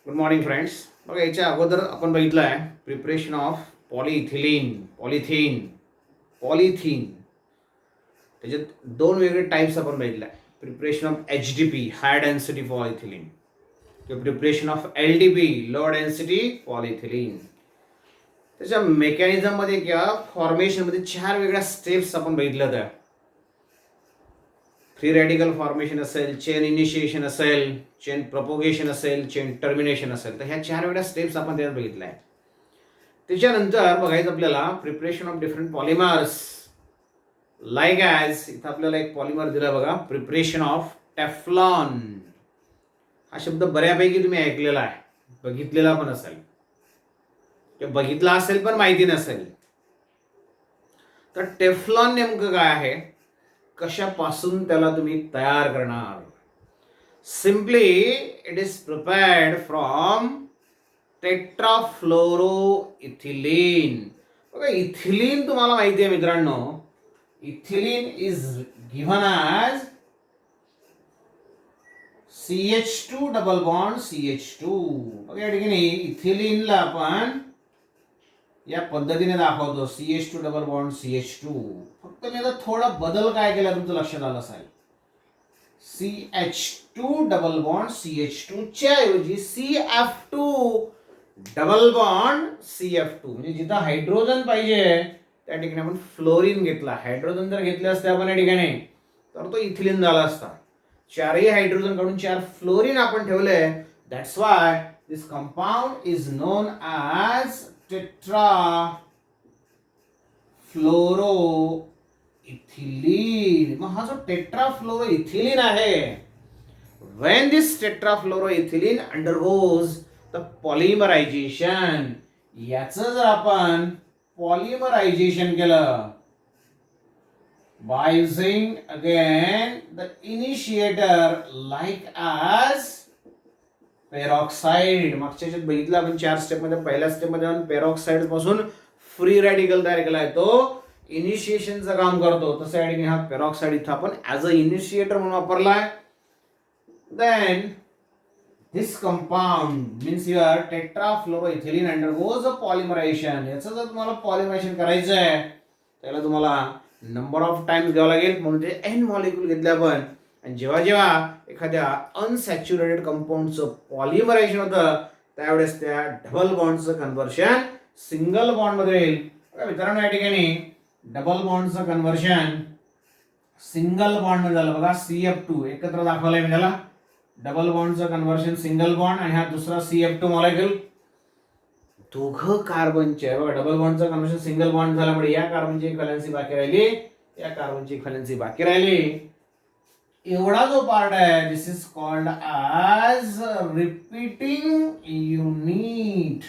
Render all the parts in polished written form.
Good morning friends. बघा, याच्या अगोदर आपण बघितलं आहे प्रिपरेशन ऑफ पॉलिथिन. त्याच्यात दोन वेगळे टाईप्स आपण बघितले आहे. Preparation of HDP, high density polyethylene, किंवा preparation of LDP, low density polyethylene. त्याच्या मेकॅनिझममध्ये किंवा फॉर्मेशनमध्ये 4 वेगळ्या स्टेप्स आपण बघितल्या त्या. फ्री रॅडिकल फॉर्मेशन असेल, चेन इनिशिएशन असेल, चेन प्रपोगेशन असेल, चेन टर्मिनेशन असेल. तर ह्या 4 वेगळ्या स्टेप्स आपण त्यात बघितल्या आहेत. त्याच्यानंतर बघायचं आपल्याला preparation of different polymers, like as इथं आपल्याला एक पॉलिमर दिला बघा, प्रिपरेशन ऑफ टेफ्लॉन. हा शब्द बऱ्यापैकी तुम्ही ऐकलेला आहे, बघितलेला पण असेल किंवा बघितला असेल पण माहिती नसेल. तर टेफ्लॉन नेमकं काय आहे, कशापासून त्याला तुम्ही तयार करणार? Simply it is prepared from tetrafluoroethylene. बघा, इथिलीन तुम्हाला माहिती आहे मित्रांनो, ethylene is given as CH2 double bond CH2. बघा, या ठिकाणी इथिलीनला आपण या पद्धतीने दाखवतो, CH2 डबल बॉन्ड CH2. फक्त मी आता थोडा बदल काय केला तुमचं लक्षात आलं असेल. CH2 डबल बॉन्ड CH2 च्या ऐवजी CF2 डबल बॉन्ड CF2, म्हणजे जिथं हायड्रोजन पाहिजे त्या ठिकाणी आपण फ्लोरीन घेतला. हायड्रोजन जर घेतले असते आपण या ठिकाणी तर तो इथिलीन झाला असता. 4ही हायड्रोजन काढून 4 फ्लोरीन आपण ठेवले. That's why this compound is known as tetrafluoroethylene. मग हा जो टेट्राफ्लोरोइथिलीन आहे, when this tetrafluoroethylene undergoes the polymerization, याचं जर आपण पॉलिमरायझेशन केलं by using again the initiator like as peroxide. मागच्या बघितलं आपण 4 स्टेपमध्ये. पहिल्या स्टेपमध्ये आपण पेरॉक्साइड पासून फ्री रॅडिकल तयार केलाय, तो इनिशिएशनचं काम करतो. तसं या ठिकाणी हा पेरॉक्साइड इथं आपण ॲज अ इनिशिएटर म्हणून वापरलाय. Then this compound means your tetrafluoroethylene undergoes a polymerization. याचं जर तुम्हाला पॉलिमरायझेशन करायचं आहे त्याला तुम्हाला नंबर ऑफ टाइम्स घ्यावं लागेल, म्हणून ते N मॉलिक्यूल घेतले आपण. आणि जेव्हा जेव्हा एखाद्या अनसॅच्युरेटेड कंपाऊंडचं पॉलिमरायझेशन होतं त्यावेळेस त्या डबल बॉन्डचं कन्व्हर्शन सिंगल बॉन्डमध्ये होईल. मित्रांनो, या ठिकाणी डबल बॉन्डचं कन्व्हर्शन सिंगल बॉन्डमध्ये झालं. बघा, CF2 एकत्र दाखवलंय मी त्याला. डबल बॉन्डचं कन्व्हर्शन सिंगल बॉन्ड, आणि हा दुसरा CF2 मॉलिक्यूल. दोघं कार्बनचे बघा, डबल बॉन्डचं कन्व्हर्शन सिंगल बॉन्ड झाल्यामुळे या कार्बनची एक व्हॅलेन्सी बाकी राहिली, या कार्बनची एक व्हॅलेन्सी बाकी राहिली. एवढा जो पार्ट आहे this is called as repeating unit.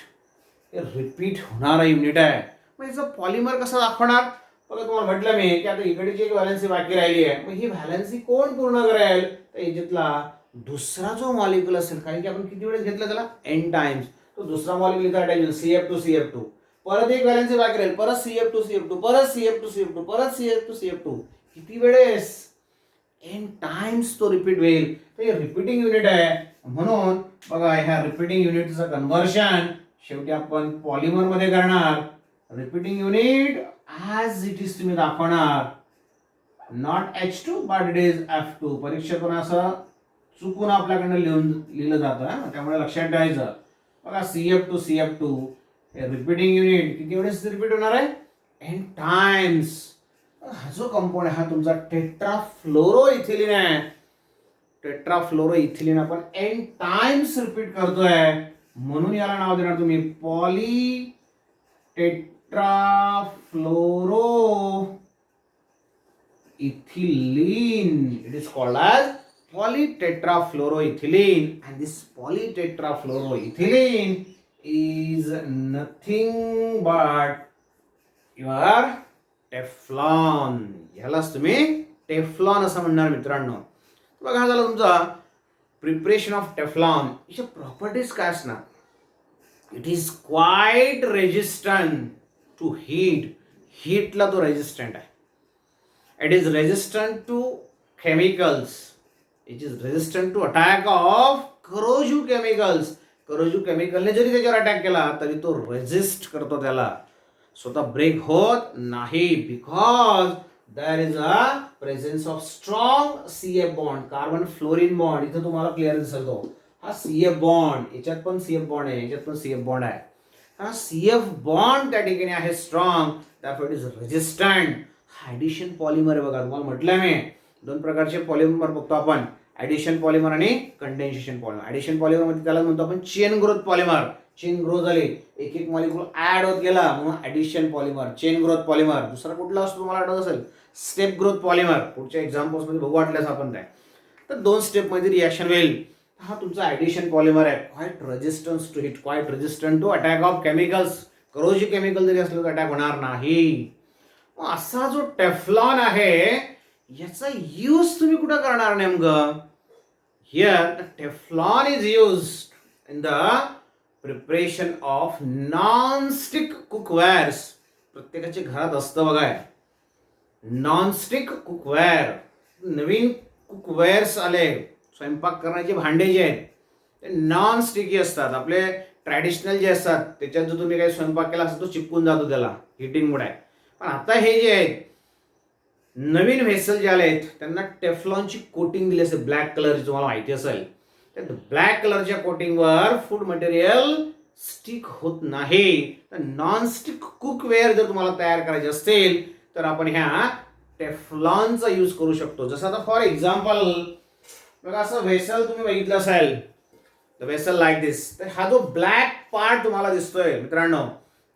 हे रिपीट होणारा युनिट आहे. मग याचं पॉलिमर कसं दाखवणार? बघा, तुम्हाला म्हटलं मी की आता इकडची एक व्हॅलेन्सी बाकी राहिली आहे. मग ही व्हॅलेन्सी कोण पूर्ण करेल? तर याच्यातला दुसरा जो मॉलिक्यूल असेल, कारण की आपण किती वेळेस घेतला त्याला N टाइम्स, तो दुसरा मॉलिक्यूल इथं अटॅच होईल, CF2. परत एक व्हॅलेन्सी बाकी राहील, परत CF2, परत CF2, परत CF2. किती वेळेस? N टाइम्स तो रिपीट होईल. तर हे रिपीटिंग युनिट आहे. म्हणून बघा, ह्या रिपीटिंग युनिटचं कन्व्हर्शन शेवटी आपण पॉलिमर मध्ये करणार. Repeating unit as it is तुम्ही दाखवणार, not H2 but it is F2. परीक्षेत पण असं चुकून आपल्याकडनं लिहिलं जातं, त्यामुळे लक्षात ठेवायचं. बघा, CF2 हे रिपीटिंग युनिट किती वेळेस रिपीट होणार आहे? N times. हा जो कंपाऊंड आहे हा तुमचा टेट्राफ्लोरोइथिलीन आहे. टेट्राफ्लोरोइथिलीन आपण N टाइम्स रिपीट करतोय, म्हणून याला नाव देणार तुम्ही poly tetrafluoroethylene. It is called as polytetrafluoroethylene, and this polytetrafluoroethylene is nothing but your Teflon. ह्यालाच तुम्ही टेफ्लॉन असं म्हणणार मित्रांनो. बघा, हा झाला तुमचा प्रिपरेशन ऑफ टेफ्लॉन. याच्या प्रॉपर्टीज काय असणार? It is quite resistant to heat. हीटला तो रेजिस्टंट आहे. It is resistant to chemicals. It is resistant to attack of corrosive chemicals. Corrosive केमिकलने जरी त्याच्यावर अटॅक केला तरी तो रेजिस्ट करतो त्याला, स्वतः ब्रेक होत नाही, because there is a presence of strong CF bond, carbon fluorine bond. इथं तुम्हाला क्लिअर दिसेल तो हा CF बॉन्ड, याच्यात पण CF बॉन्ड आहे, याच्यात पण CF बॉन्ड आहे. हा CF बॉन्ड त्या ठिकाणी आहे strong, that is resistant. Addition polymer आहे बघा, तुम्हाला म्हटलंय मी दोन प्रकारचे पॉलिमर बघतो आपण, ऍडिशन पॉलिमर आणि कंडेन्सेशन पॉलिमर. ऍडिशन पॉलिमर मध्ये त्याला म्हणतो आपण chain growth polymer. Chain grow झाली, एक एक मॉलिक्यूल ऍड होत गेला म्हणून addition polymer, chain growth polymer. दुसरा कुठला असतो तुम्हाला आठवत असेल, स्टेप ग्रोथ पॉलिमर. पुढच्या एक्झाम्पल्स मध्ये बघू वाटल्यास आपण काय तर 2 स्टेप मध्ये रिएक्शन होईल. हा तुमचा ऍडिशन पॉलिमर आहे, quite resistance to heat, quite resistant to attack of chemicals. Corrosive chemical जरी असलं तर अटॅक होणार नाही. असा जो टेफ्लॉन आहे याचा यूज तुम्ही कुठं करणार नेमकं? Here the Teflon is used in the preparation of non stick cookwares. प्रत्येकाच्या घरात असतं बघा नॉन-स्टिक कुकवेअर. नवीन कुकवेअर्स आले, स्वयंपाक करण्याचे भांडे जे आहेत ते नॉन स्टिकी असतात. आपले ट्रॅडिशनल जे असतात त्याच्यात जो तुम्ही काही स्वयंपाक केला असतो तो चिपकून जातो त्याला हिटिंगमुळे. पण आता हे जे आहेत नवीन व्हेसल जे आले आहेत त्यांना टेफ्लॉनची कोटिंग दिली असेल ब्लॅक कलरची, तुम्हाला माहिती असेल. त्या ब्लॅक कलरच्या कोटिंगवर फूड मटेरियल स्टिक होत नाही. तर नॉन स्टिक कुकवेअर जर तुम्हाला तयार करायचे असतील तर आपण ह्या टेफ्लॉनचा यूज करू शकतो. जसं आता फॉर एक्झाम्पल बघा, असं व्हेसल तुम्ही बघितलं असेल, द व्हेसल लाईक दिस. तर हा जो ब्लॅक पार्ट तुम्हाला दिसतोय मित्रांनो,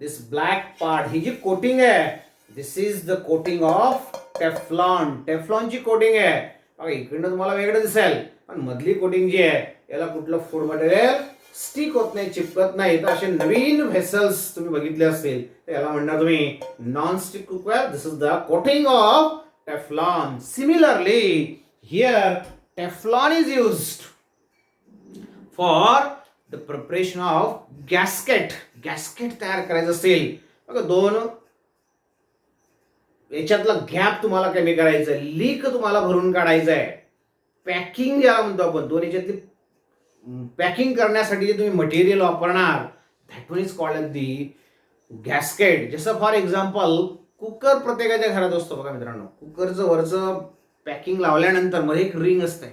दिस ब्लॅक पार्ट, ही जी कोटिंग आहे this is the coating of Teflon. टेफ्लॉनची कोटिंग आहे बघा. इकडनं तुम्हाला वेगळं दिसेल पण मधली कोटिंग जी आहे याला कुठलं फूड मटेरियल स्टिक होत नाही, चिपकत नाही. तर असे नवीन व्हेसल्स तुम्ही बघितले असतील तर याला म्हणणार तुम्ही non stick cookware. This is the coating of Teflon. Similarly here Teflon is used for the preparation of gasket. Gasket तयार करायचं असेल बघा, दोन याच्यातला गॅप तुम्हाला कमी करायचं आहे, लीक तुम्हाला भरून काढायचं आहे. पॅकिंग ज्याला म्हणतो आपण, दोन याच्यातली पॅकिंग करण्यासाठी जे तुम्ही मटेरियल वापरणार that one is called the gasket. जसं फॉर एक्झाम्पल कुकर प्रत्येकाच्या घरात असतो बघा मित्रांनो. कुकरचं वरचं पॅकिंग लावल्यानंतर मध्ये एक रिंग असते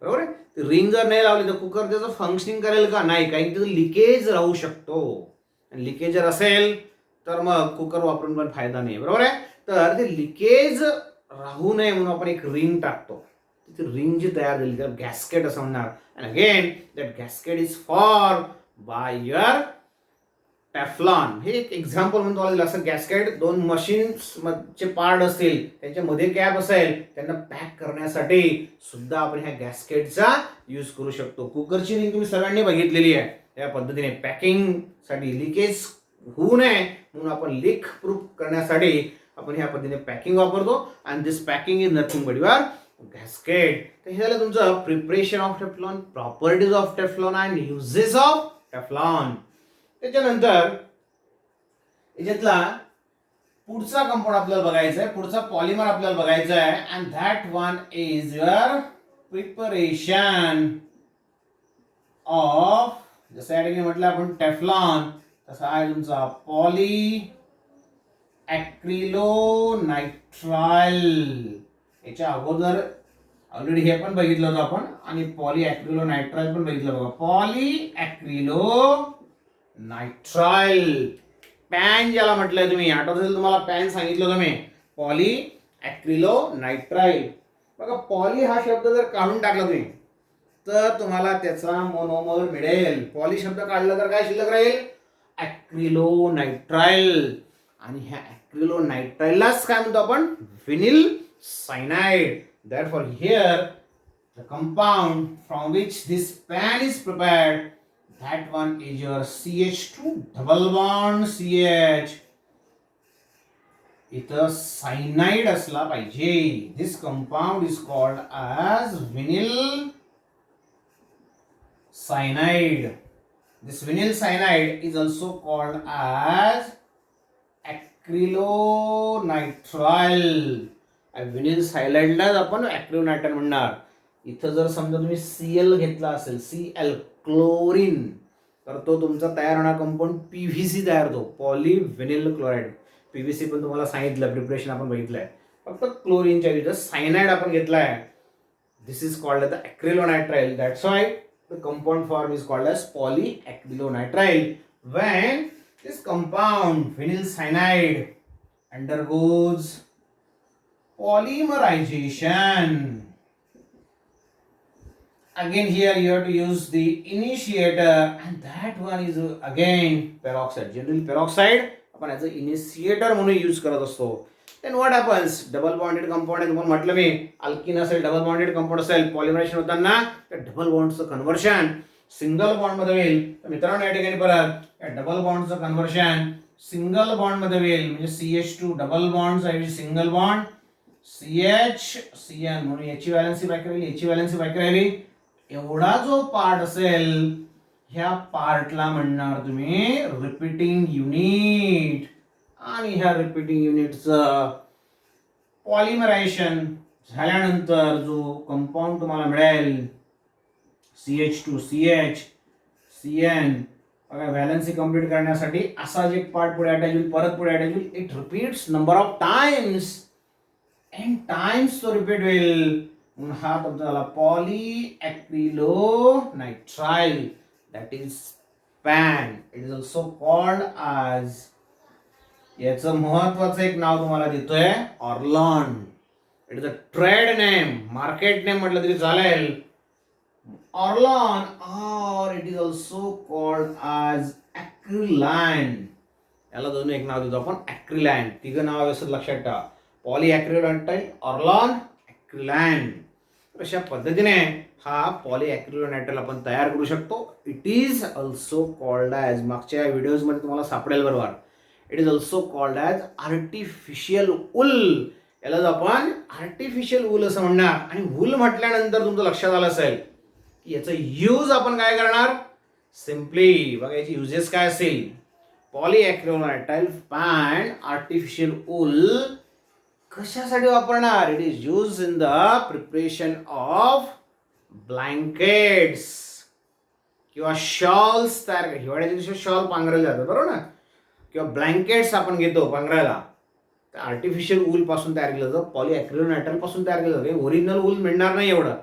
बरोबर आहे. ती रिंग जर नाही लावली तर कुकर त्याचं फंक्शनिंग करेल का? नाही, काही त्याचं लिकेज राहू शकतो. आणि लिकेज जर असेल तर मग कुकर वापरून पण फायदा नाही बरोबर आहे. तर ते लिकेज राहू नये म्हणून आपण एक रिंग टाकतो. ती रिंग जी तयार झाली त्याला गॅस्केट असं म्हणणार. And again that gasket is form by your Teflon. हे एक एक्झाम्पल म्हणून तुम्हाला असं गॅस्केट दोन मशीन्स चे पार्ट असतील त्यांच्यामध्ये कॅप असेल, त्यांना पॅक करण्यासाठी सुद्धा आपण ह्या गॅस्केटचा यूज करू शकतो. कुकरची रिंग तुम्ही सगळ्यांनी बघितलेली आहे. त्या पद्धतीने पॅकिंग साठी लिकेज होऊ नये म्हणून आपण लीक प्रूफ करण्यासाठी आपण ह्या पद्धतीने पॅकिंग वापरतो. And this packing is nothing but your gasket. तर हे झालं तुमचं preparation of Teflon, properties of Teflon and uses of Teflon. त्याच्यानंतर याच्यातला पुढचा कंपाऊंड आपल्याला बघायचा आहे, पुढचा पॉलिमर आपल्याला बघायचा आहे. And that one is your preparation of, जसं या ठिकाणी म्हटलं आपण टेफ्लॉन, तसा आहे तुमचा पॉली ॲक्रिलोनायट्राइल. याच्या अगोदर ऑलरेडी हे पण बघितलं होतं आपण आणि पॉली ॲक्रिलोनायट्राइल पण बघितलं बघा. पॉली ॲक्रिलोनायट्राइल पॅन ज्याला म्हटलंय तुम्ही, आठवत असेल तुम्हाला पॅन सांगितलं होतं मी. पॉली ॲक्रिलोनायट्राइल बघा. पॉली हा शब्द जर काढून टाकला तुम्ही तर तुम्हाला त्याचा मोनोमर मिळेल. पॉली शब्द काढला तर काय शिल्लक राहील? ॲक्रिलोनायट्राइल. आणि ह्या ॲक्रिलोनायट्राइललाच काय म्हणतो आपण? विनिल cyanide. Therefore here the compound from which this pan is prepared, that one is your CH2 double bond CH. इथं सायनाइड असला पाहिजे. This compound is called as vinyl cyanide. This vinyl cyanide is also called as acrylonitrile. विनिल सायनाइडलाच आपण ॲक्रिलोनायट्राइल म्हणणार. इथं जर समजा तुम्ही Cl घेतला असेल, Cl क्लोरीन, तर तो तुमचा तयार होणारा कंपाऊंड PVC तयार होतो, पॉलीव्हिनिल क्लोराईड. PVC पण तुम्हाला सांगितलं, प्रिपरेशन आपण बघितलंय. फक्त क्लोरीनच्या ऐवजी सायनाइड आपण घेतलाय. This is called the acrylonitrile. That's why the compound form is called as polyacrylonitrile. When this compound vinyl cyanide undergoes polymerization. Again here you have to use the initiator, and that one is again peroxide. Generally peroxide आपण as a initiator म्हणून use करत असतो. Then what happens? Double bonded compound आहे, तुम्हाला म्हटलं मी, alkene असेल, double bonded compound असेल, पॉलिमरायझेशन होताना त्या डबल बॉन्डचं कन्व्हर्शन सिंगल बॉन्ड मध्ये होईल. तर मित्रांनो या ठिकाणी परत या डबल बॉन्डचं कन्व्हर्शन सिंगल बॉन्ड मध्ये होईल. म्हणजे CH2 डबल बॉन्ड ऐवजी सिंगल बॉन्ड CH म्हणून याची व्हॅलेन्सी बाकी राहिली, याची व्हॅलेन्सी बाकी राहिली. एवढा जो पार्ट असेल ह्या पार्टला म्हणणार तुम्ही रिपीटिंग युनिट. आणि ह्या रिपीटिंग युनिटचं पॉलिमरायझेशन झाल्यानंतर जो कंपाऊंड तुम्हाला मिळेल CH2 CH CN valency complete करण्यासाठी असा जे पार्ट पुढे अटॅच होईल, परत पुढे अटॅच होईल. It repeats number of times n times तो रिपीट होईल. म्हणून हा तुमचा झाला polyacrylonitrile. That is PAN. It is also called as, याचं महत्वाचं एक नाव तुम्हाला देतोय, Orlon. It is a trade name, market name म्हटलं तरी चालेल. Orlon, or it is also called as acrilan. याला दोन एक नाव देतो आपण, ॲक्रिलाइन. तिघं नाव व्यवस्थित लक्षात ठेवा, पॉलीॲक्रिलोनायट्राइल, ऑर्लॉन, ॲक्रिलाइन. अशा पद्धतीने हा पॉलीॲक्रिलोनायट्राइल आपण तयार करू शकतो. It is also called as, मागच्या व्हिडिओज मध्ये तुम्हाला सापडेल बरोबर, it is also called as artificial wool. याला आपण आर्टिफिशियल वूल असं म्हणणार. आणि वूल म्हटल्यानंतर तुमचं लक्षात आलं असेल की याचं यूज आपण काय करणार. सिम्पली बघा याची युजेस काय असेल. पॉलीॲक्रिलोनायट्राइल पॅन आर्टिफिशियल वूल कशासाठी वापरणार. It is use in the preparation of blankets किंवा शॉल्स तयार. हिवाळ्याच्या दिवशी शॉल पांघरले जातात बरोबर ना, किंवा ब्लँकेट्स आपण घेतो पांघरायला, तर आर्टिफिशियल वूल पासून तयार केलं जातं, पॉलीॲक्रिलोनायट्राइल पासून तयार केलं जातं. ओरिजिनल वूल मिळणार नाही. एवढं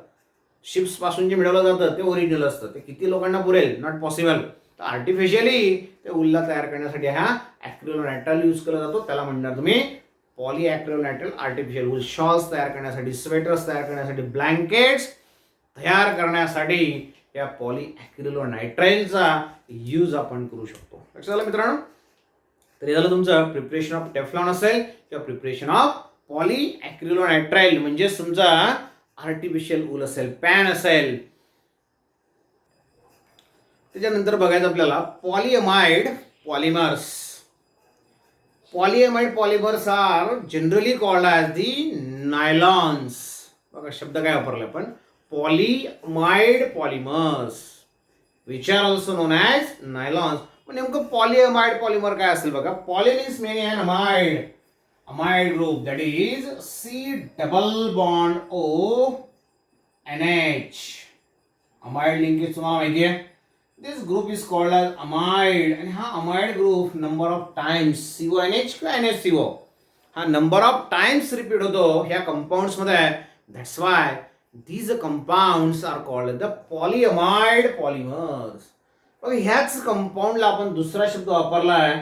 शिप्स पासून जे मिळवलं जातं ते ओरिजिनल असतं. ते किती लोकांना पुरेल, नॉट पॉसिबल. तर आर्टिफिशियली ते वूलला तयार करण्यासाठी हा ॲक्रिलोनायट्राइल यूज केला जातो. त्याला म्हणणार तुम्ही पॉलीॲक्रिलोनायट्राइल आर्टिफिशियल वूल. शॉल्स तयार करण्यासाठी, स्वेटर्स तयार करण्यासाठी, ब्लँकेट्स तयार करण्यासाठी या पॉलीॲक्रिलोनायट्राइलचा यूज आपण करू शकतो. लक्षात आलं मित्रांनो. तर हे झालं तुमचं प्रिपरेशन ऑफ टेफ्लॉन असेल किंवा प्रिपरेशन ऑफ पॉलीॲक्रिलोनायट्राइल, म्हणजे तुमचा आर्टिफिशियल वूल असेल, पॅन असेल. त्याच्यानंतर बघायचं आपल्याला polyamide polymers. Polyamide polymers are generally called as the nylons. बघा शब्द काय वापरला आपण, polyamide polymers which are also known as nylons. नेमकं पॉलिएमाइड पॉलिमर काय असेल बघा. Poly means many and amide, amide group that is C double bond O NH. Amide linkage तुम्हाला माहिती आहे. This group is called as amide. आणि हा amide group number of times CONH किंवा NHCO हा नंबर ऑफ टाइम्स रिपीट होतो ह्या compounds मध्ये. That's why these compounds are called the polyamide polymers. बघा ह्याच कंपाऊंडला आपण दुसरा शब्द वापरलाय.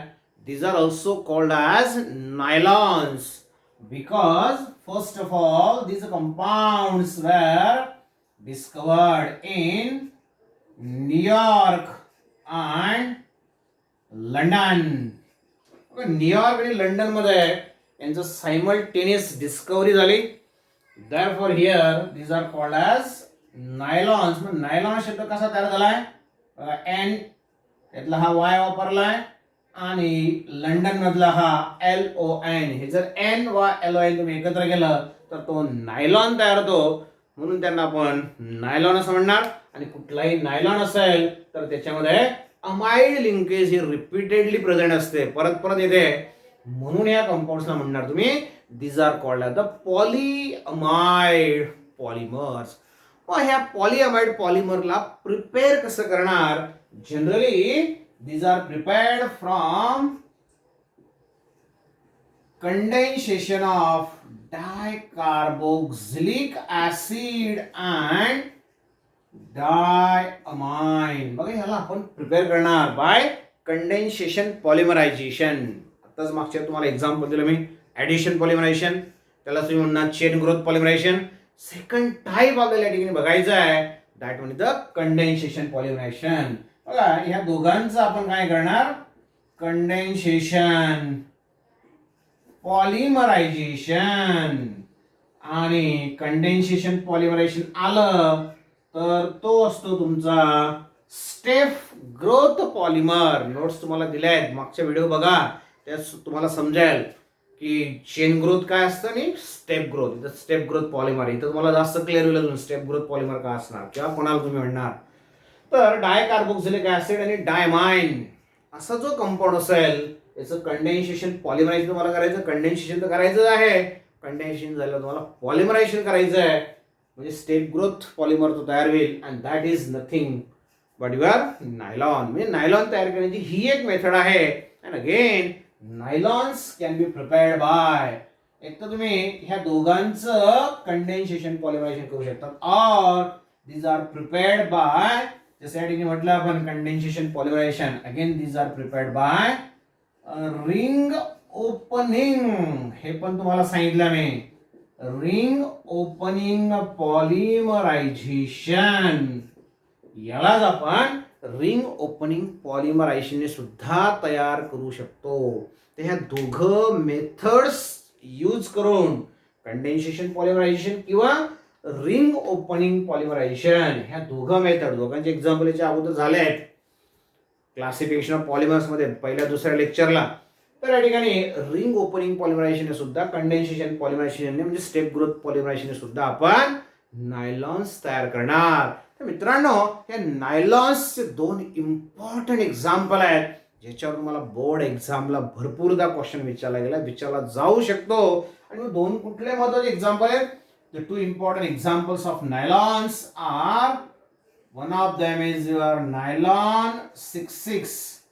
these are also called as nylons because first of all these compounds were discovered in New York and London. New York आणि लंडन मध्ये यांचं सायमल्टेनियस डिस्कवरी झाली. therefore here these are called as nylons. मग नायलॉन शब्द कसा तयार झालाय, N यातला हा Y वापरलाय आणि लंडन मधला हा LON. हे जर NYLON तुम्ही एकत्र केलं तर तो नायलॉन तयार होतो. म्हणून त्यांना आपण नायलॉन असं म्हणणार. आणि कुठलाही नायलॉन असेल तर त्याच्यामध्ये अमाइड लिंकेज ही रिपीटेडली प्रेझेंट असते, परत परत येते. म्हणून या कंपाऊंड्सला म्हणणार तुम्ही these are called as the polyamide polymers. मग ह्या पॉलिअमाइड पॉलिमरला प्रिपेअर कसं करणार? Generally these are prepared from condensation of dicarboxylic acid and diamine. बघा ह्याला आपण प्रिपेअर करणार बाय कंडेन्सेशन पॉलिमरायझेशन. आताच मागच्या तुम्हाला एक्झाम्पल दिलं मी, ऍडिशन पॉलिमरायझेशन, त्याला तुम्ही म्हणणार चेन ग्रोथ पॉलिमरायझेशन. सेकंड टाईप आपल्याला या ठिकाणी बघायचं आहे, दॅट म्हणजे द कंडेन्सेशन पॉलिमरायझेशन. बघा ह्या दोघांचं आपण काय करणार? कंडेन्सेशन पॉलिमरायझेशन. आणि कंडेन्सेशन पॉलिमरायझेशन आलं तर तो असतो तुमचा स्टेप ग्रोथ पॉलिमर. नोट्स तुम्हाला दिल्या आहेत, मागच्या व्हिडिओ बघा, त्यात तुम्हाला समजेल की चेन ग्रोथ काय असतं आणि स्टेप ग्रोथ. इथं स्टेप ग्रोथ पॉलिमर, इथं तुम्हाला जास्त क्लिअर होईल अजून स्टेप ग्रोथ पॉलिमर का असणार किंवा कोणाला तुम्ही म्हणणार. तर डायकार्बोक्सिलिक ऍसिड आणि डायमाइन असा जो कंपाऊंड असेल याचं कंडेन्सेशन पॉलिमरायझेशन तुम्हाला करायचं. कंडेन्सेशन तर करायचं आहे, कंडेन्सेशन झालं तुम्हाला पॉलिमरायझेशन करायचं आहे, म्हणजे स्टेप ग्रोथ पॉलिमर तो तयार होईल. And that is nothing but your nylon. म्हणजे नायलॉन तयार करण्याची ही एक मेथड आहे. And again nylons can be prepared by, एक तर तुम्ही ह्या दोघांचं कंडेन्सेशन पॉलिमरायझेशन करू शकता, or these are prepared by, जसं या ठिकाणी म्हटलं आपण condensation polymerization, again these are prepared by ring opening. हे पण तुम्हाला सांगितलं मी, रिंग ओपनिंग पॉलिमरायझेशन. यालाच आपण रिंग ओपनिंग पॉलिमरायझेशन सुद्धा तयार करू शकतो. तर ह्या दोघं मेथड्स यूज करून कंडेन्सेशन पॉलिमरायझेशन किंवा रिंग ओपनिंग पॉलिमरायझेशन, ह्या दोघं मेथड, दोघांचे एक्झाम्पल याच्या अगोदर झाले आहेत क्लासिफिकेशन ऑफ पॉलिमर्स मध्ये पहिल्या दुसऱ्या लेक्चरला. तर या ठिकाणी रिंग ओपनिंग पॉलिमरायझेशन सुद्धा कंडेन्सेशन पॉलिमरायझेशन म्हणजे स्टेप ग्रोथ पॉलिमरायझेशन सुद्धा आपण नायलॉन्स तयार करणार. तर मित्रांनो, हे नायलॉन्सचे दोन इम्पॉर्टंट एक्झाम्पल आहेत ज्याच्यावर तुम्हाला बोर्ड एक्झामला भरपूरदा क्वेश्चन विचारला जाऊ शकतो. आणि दोन कुठले महत्वाचे एक्झाम्पल आहेत? The two important examples of nylons are, one of them is your nylon 66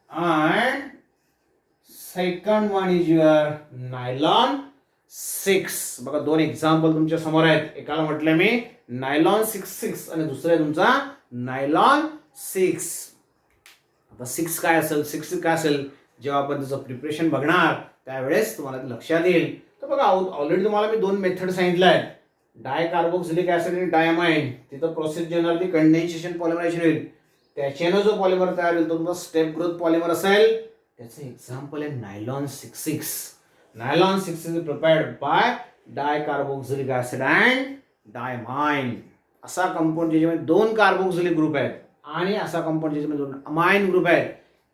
and second one is your nylon 6. बघा दोन एक्झाम्पल तुमच्या समोर आहेत. एकाला म्हटलं मी नायलॉन 66 आणि दुसरा तुमचा नायलॉन 6. आता 6 काय असेल, 6 काय असेल, जेव्हा आपण त्याचं प्रिपरेशन बघणार त्यावेळेस तुम्हाला लक्षात येईल. तर बघा ऑलरेडी तुम्हाला मी दोन मेथड सांगितल्या आहेत, डायकार्बोक्सिलिक ऍसिड आणि डायमाइन. तिथं प्रोसेस जनरली कंडेन्सेशन पॉलिमरायझेशन होईल, त्याच्यानं जो पॉलिमर तयार होईल तो तुमचा स्टेप ग्रोथ पॉलिमर असेल. त्याचं एक्झाम्पल आहे nylon 66. Nylon 66 is prepared by dicarboxylic acid and diamine. असा कंपाऊंड ज्याच्यामध्ये दोन कार्बोक्सिलिक ग्रुप आहेत आणि असा कंपाऊंड ज्याच्यामध्ये दोन अमाइन ग्रुप आहेत,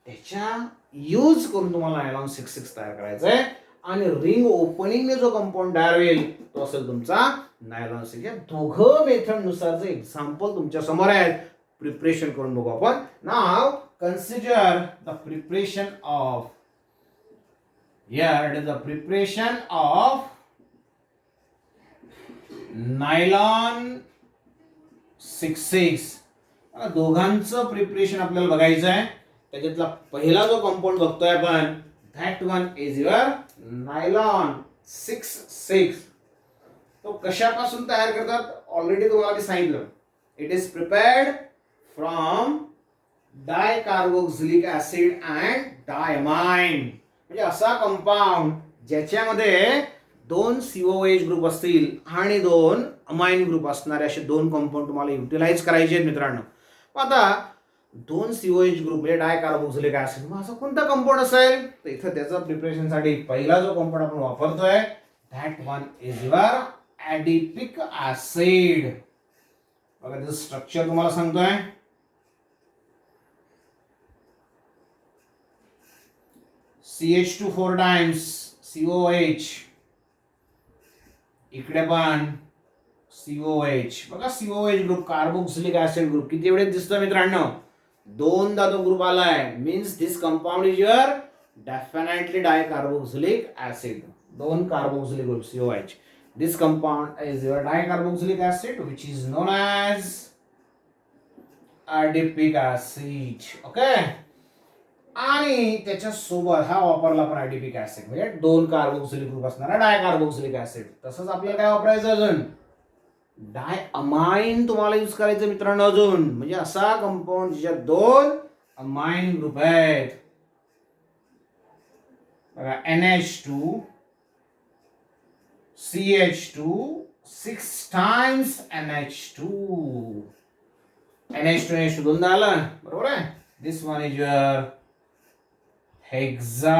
त्याच्या यूज करून तुम्हाला नायलॉन 66 तयार करायचं आहे. आणि रिंग ओपनिंगने जो कंपाऊंड तयार होईल तो असेल तुमचा नायलॉन 6. या दोघं मेथड नुसारचे एक्झाम्पल तुमच्या समोर आहेत. प्रिपरेशन करून बघू आपण. नाव consider the preparation of, here it is the preparation of nylon 66. दोघांचं प्रिपरेशन आपल्याला बघायचं आहे. त्याच्यातला पहिला जो कंपाऊंड बघतोय आपण, that one is your nylon 66. तो कशापासून तयार करतात ऑलरेडी तुम्हाला मी सांगितलं. It is prepared from dicarboxylic acid and diamine. म्हणजे असा कंपाऊंड ज्याच्यामध्ये दोन COOH ग्रुप असतील आणि दोन अमाइन ग्रुप असणारे असे दोन कंपाऊंड तुम्हाला युटिलाइज करायचे आहेत मित्रांनो. आता दोन COH ग्रुप म्हणजे डायकार्बोक्सिलिक ऍसिड, मग असं कोणता कंपाऊंड असेल? तर इथं त्याचा प्रिपरेशनसाठी पहिला जो कंपाऊंड आपण वापरतोय that one is your adipic acid. बघा त्याचं स्ट्रक्चर तुम्हाला सांगतोय. CH2 4 टाइम्स COH, इकडे पण COH. बघा COH group carboxylic acid group किती वेळेस दिसतो मित्रांनो? दोनदा तो ग्रुप आलाय. Means this compound is your definitely dicarboxylic acid. दोन carboxylic group COH. This compound is your dicarboxylic acid, which is known as adipic acid. Okay, आणि त्याच्या सोबत हा वापरला आपण adipic acid म्हणजे 2 कार्बोक्सिलिक ग्रुप असणारा डायकार्बोक्सिलिक ऍसिड. तसंच आपल्याला काय वापरायचं अजून डायअमाइन तुम्हाला यूज करायचं मित्रांनो अजून, म्हणजे असा कंपाऊंड ज्याच्यात 2 अमाइन ग्रुप आहेत. बघा NH2 CH2 6 times NH2 NH2 दोन झालं बरोबर आहे. This one is your hexa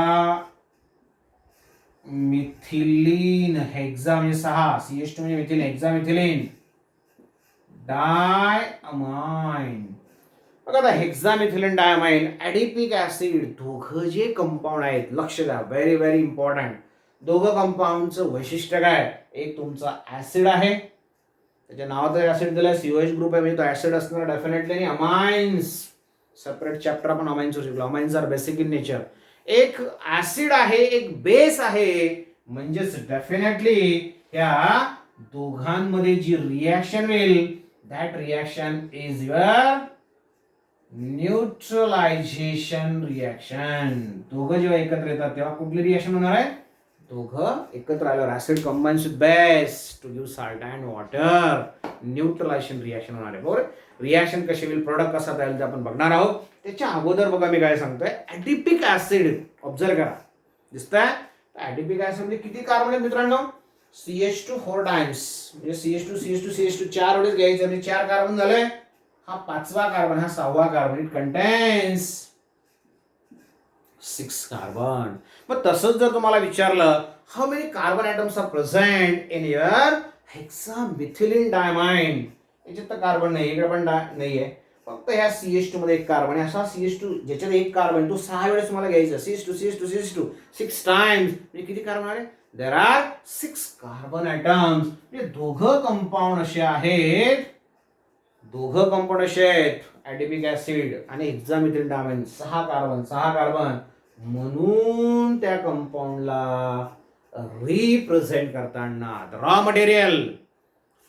methylene. Hexa म्हणजे 6, CH2 म्हणजे मिथिलीन, हेक्सा मिथिलीन डायअमाइन. बघा आता हेक्सा मिथिलीन डायअमाइन ऍडिपिक ऍसिड दोघं जे कंपाऊंड आहेत लक्ष द्या, व्हेरी व्हेरी इम्पॉर्टंट. दोघं कंपाऊंडचं वैशिष्ट्य काय, एक तुमचा ऍसिड आहे, त्याच्या नावात ऍसिड दिलाय, COH ग्रुप आहे म्हणजे तो ऍसिड असणार डेफिनेटली. आणि अमाइन्स सेपरेट चॅप्टर आपण अमाइन्स शिकलो. Amines are basic in nature. एक ऍसिड आहे एक बेस आहे, म्हणजेच डेफिनेटली या दोघांमध्ये जी रिएक्शन होईल that reaction is your neutralisation reaction. दोघं जेव्हा एकत्र येतात तेव्हा कुठली रिएक्शन होणार आहे, दोघं एकत्र आल्यावर acid combines with base to give salt and water, neutralisation reaction होणार आहे बरोबर. रिएक्शन कशी होईल, प्रोडक्ट कसा तयार ते आपण बघणार आहोत. त्याच्या अगोदर बघा मी काय सांगतोय, ऍडिपिक ऍसिड ऑब्झर्व करा, दिसतंय ऍडिपिक ऍसिड मध्ये किती कार्बन आहेत मित्रांनो, CH2 4 टाइम्स म्हणजे CH2 4 वेळेस घ्यायचे म्हणजे 4 कार्बन झाले. हा 5वा कार्बन, हा 6वा कार्बन. It contains 6 carbon. मग तसंच जर तुम्हाला विचारलं how many carbon atoms are present in your hexamethylene diamine, याच्यात तर कार्बन नाही, इकडे पण नाहीये, फक्त ह्या CH2 मध्ये एक कार्बन आहे. असा CH2 ज्याच्यात एक कार्बन तो 6 वेळेस तुम्हाला घ्यायचा. CH2 6 टाइम्स म्हणजे किती कार्बन आले, देर आर 6 कार्बन ॲटम्स. म्हणजे दोघं कंपाऊंड असे आहेत ऍडिपिक ऍसिड आणि हेक्सामिथिलीन डायमाइन, 6 कार्बन म्हणून त्या कंपाऊंडला रिप्रेझेंट करताना raw material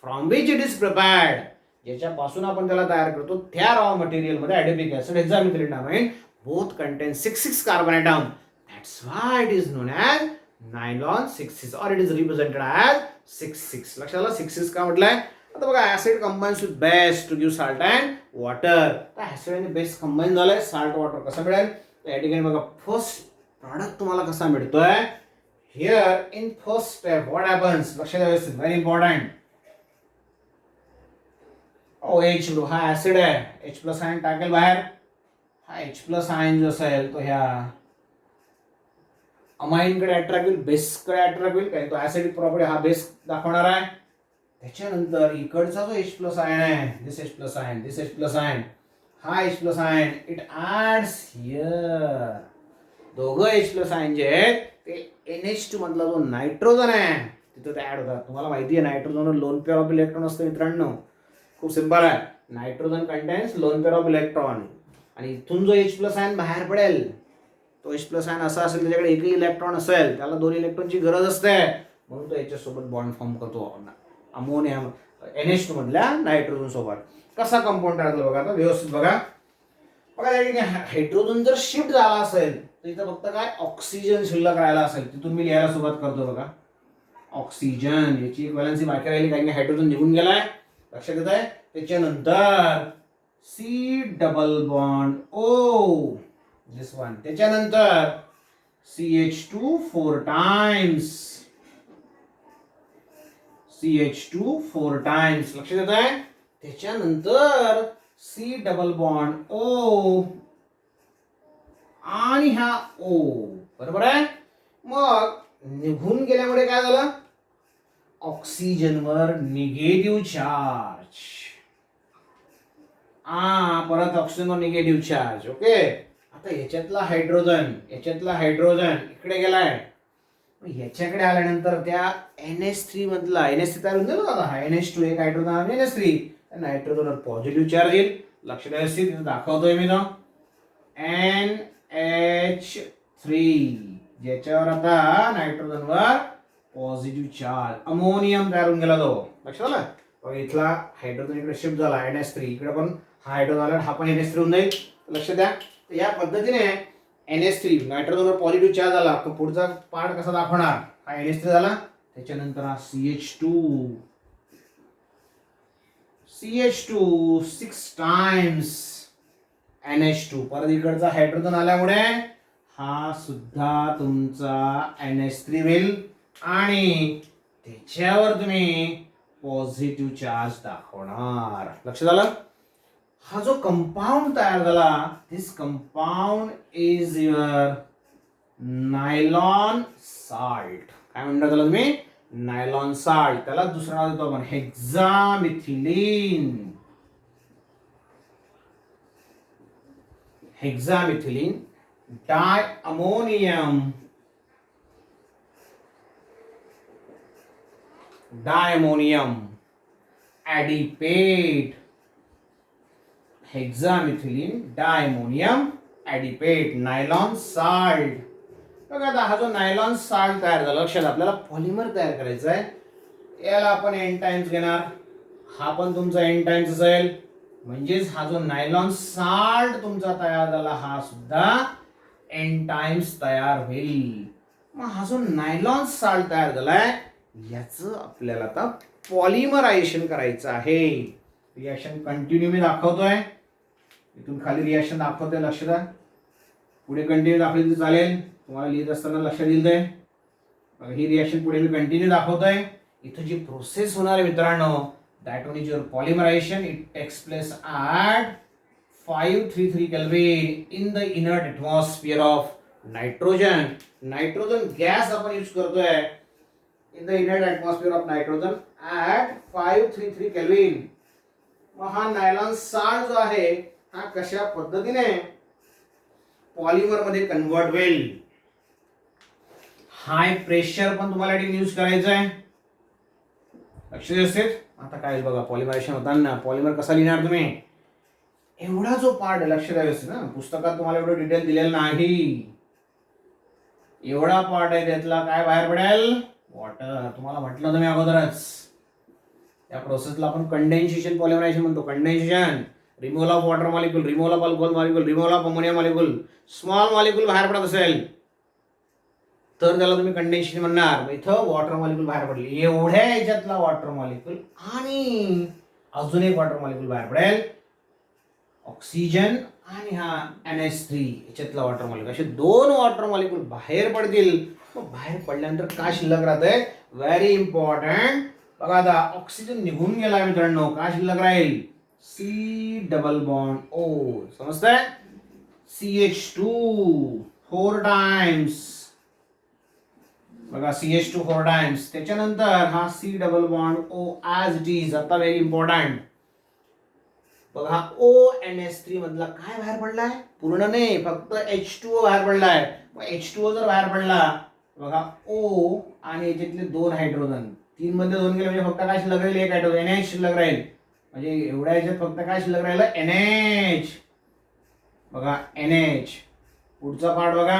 from which it is prepared, ज्याच्यापासून आपण त्याला तयार करतो त्या रॉ मटेरियल मध्ये adipic acid hexamethylene diamine both contain 6 carbon atom. That's why it is known as nylon 6 or it is represented as 6. लक्षात आलं 6 का म्हटलंय. आता बघा acid combines with base to give salt and water. Acid आणि base combine झालंय, salt water कसं मिळेल, या ठिकाणी बघा फर्स्ट प्रॉडक्ट तुम्हाला कसा मिळतोय. Here in first step what happens, लक्षात द्या, व्हेरी इम्पॉर्टंट. OH ग्रुप हा ऍसिड आहे, H+ आयन टाकेल बाहेर. हा H+ आयन जो असेल तो ह्या अमाइन कडे अट्रॅक्ट होईल, बेस कडे अट्रॅक्ट होईल, कारण तो ऍसिडिक प्रॉपर्टी हा बेस दाखवणार आहे. त्याच्यानंतर इकडचा जो H+ आयन आहे, दिस H+ आयन, हा H+ ion it ads here. दोघं H+ आयन जे आहेत ते NH2 मधला जो नायट्रोजन आहे तिथं ते ऍड होतात. तुम्हाला माहिती आहे nitrogen lone pair of electron असतं मित्रांनो, खूप सिंपल आहे. Nitrogen contains lone pair of electron, आणि इथून जो H+ आयन बाहेर पडेल तो H+ आयन असा असेल त्याच्याकडे एकही इलेक्ट्रॉन असेल, त्याला 2 इलेक्ट्रॉनची गरज असते, म्हणून तो याच्यासोबत बॉन्ड फॉर्म करतो अमोनिया NH2 मधल्या नायट्रोजन सोबत. कसा कंपाऊंड तयार होतो बघा, आता व्यवस्थित बघा. हायड्रोजन जर शिफ्ट झाला असेल तर इथं फक्त काय ऑक्सिजन शिल्लक राहिला असेल, तिथून मी लिहायला सुरुवात करतो बघा. ऑक्सिजन याची एक व्हॅलेन्सी बाकी राहिली कारण की हायड्रोजन निघून गेलाय, लक्षात येत आहे. त्याच्यानंतर C डबल बॉन्ड O, दिस वन. त्याच्यानंतर CH2 4 टाइम्स, लक्षात येत आहे. त्याच्यानंतर C डबल बॉन्ड O आणि हा O, बरोबर आहे. मग निघून गेल्यामुळे काय झालं, ऑक्सिजनवर निगेटिव्ह चार्ज, परत ऑक्सिजनवर निगेटिव्ह चार्ज. ओके, आता याच्यातला हायड्रोजन इकडे गेलाय, याच्याकडे आल्यानंतर त्या NH3 मधला NH3 तयार होईल ना, हा NH2 एक हायड्रोजन NH3, नायट्रोजनवर पॉझिटिव्ह चार्ज येईल. लक्ष द्या, दाखवतोय मी ना NH3, ज्याच्यावर आता नायट्रोजनवर पॉझिटिव्ह चार्ज, अमोनियम तयार होऊन गेला तो. लक्षात आलं. बघा इथला हायड्रोजन इकडे शिफ्ट झाला NH3, इकडे पण हा हायड्रोजन आला, हा पण NH3 होऊन जाईल. लक्ष द्या. या पद्धतीने NH3 नायट्रोजनवर पॉझिटिव्ह चार्ज आला, तर पुढचा पार्ट कसा दाखवणार, हा NH3 झाला, त्याच्यानंतर हा CH2 6 टाइम्स NH2, परत इकडचा हायड्रोजन आल्यामुळे हा सुद्धा तुमचा NH3 होईल आणि त्याच्यावर तुम्ही पॉझिटिव्ह चार्ज दाखवणार. लक्षात आलं. हा जो कंपाऊंड तयार झाला, this compound is your nylon salt. काय म्हणता त्याला तुम्ही, नायलॉन साल्ट. त्याला दुसरं नाव देतो आपण hexamethylene. Hexamethylene diammonium adipate. Hexamethylene diammonium adipate, nylon salt. बघा आता हा जो नायलॉन साल्ट तयार झाला, लक्षात आपल्याला पॉलिमर तयार करायचं आहे. याला आपण एन टाइम्स घेणार, हा पण तुमचा एन टाइम्स असेल, म्हणजेच हा जो नायलॉन साल्ट तुमचा तयार झाला, हा सुद्धा एन टाइम्स तयार होईल. मग हा जो नायलॉन साल्ट तयार झालाय, याचं आपल्याला आता पॉलिमरायझेशन करायचं आहे. रिएक्शन कंटिन्यू मी दाखवतोय, इथून खाली रिएक्शन दाखवतोय. लक्ष द्या. पुढे कंटिन्यू दाखवली तरी चालेल, तुम्हाला लिहित असताना लक्षात येईल ते. ही रिएक्शन पुढे मी कंटिन्यू दाखवतोय. इथं जी प्रोसेस होणार आहे मित्रांनो, that one is your polymerization. It takes place at 533 kelvin in the inert atmosphere of nitrogen. Nitrogen gas आपण यूज करतोय in the inert atmosphere of nitrogen at 533 kelvin. मग हा नायलॉन साल्ट जो आहे, हा कशा पद्धतीने पॉलिमर मध्ये कन्वर्ट होईल. हाय प्रेशर पण तुम्हाला यूज करायचं आहे. लक्ष असेल. आता काय बघा, पॉलिमरायझेशन होताना पॉलिमर कसा लिहिणार तुम्ही, एवढा जो पार्ट लक्ष द्यायचं ना, पुस्तकात तुम्हाला एवढं डिटेल दिलेलं नाही. एवढा पार्ट आहे, त्यातला काय बाहेर पडेल, वॉटर. तुम्हाला म्हटलं तुम्ही अगोदरच, या प्रोसेसला आपण कंडेन्सेशन पॉलिमरायझेशन म्हणतो. Condensation, removal of water molecule, removal of alcohol molecule, removal of ammonia molecule. Small molecule बाहेर पडत असेल तर त्याला तुम्ही कंडेन्सेशन म्हणणार. इथं वॉटर मॉलिक्यूल बाहेर पडले, एवढ्या याच्यातला वॉटर मॉलिक्यूल आणि अजून एक वॉटर मॉलिक्यूल बाहेर पडेल, ऑक्सिजन आणि हा NH3 याच्यातला वॉटर मॉलिक्यूल. असे दोन वॉटर मॉलिक्यूल बाहेर पडतील. मग बाहेर पडल्यानंतर काय शिल्लक राहतंय, व्हेरी इम्पॉर्टंट. बघा आता ऑक्सिजन निघून गेला मित्रांनो, काय शिल्लक राहील, C डबल बॉन्ड O. समजतंय. CH2 4 times. बघा CH2 4 टाइम्स. त्याच्यानंतर हा C double bond O as it is. आता व्हेरी इम्पॉर्टंट. बघा ONH3 मधला काय बाहेर पडलाय, पूर्ण नाही, फक्त H2O बाहेर पडलाय. मग H2O जर बाहेर पडला, बघा O आणि याच्यातले दोन हायड्रोजन, 3 मध्ये 2 गेले, म्हणजे फक्त काय शिल्लक राहील, एक हायड्रोजन NH शिल्लक राहील. म्हणजे एवढ्या याच्यात फक्त काय शिल्लक राहिलं, NH. बघा NH. पुढचा पार्ट बघा,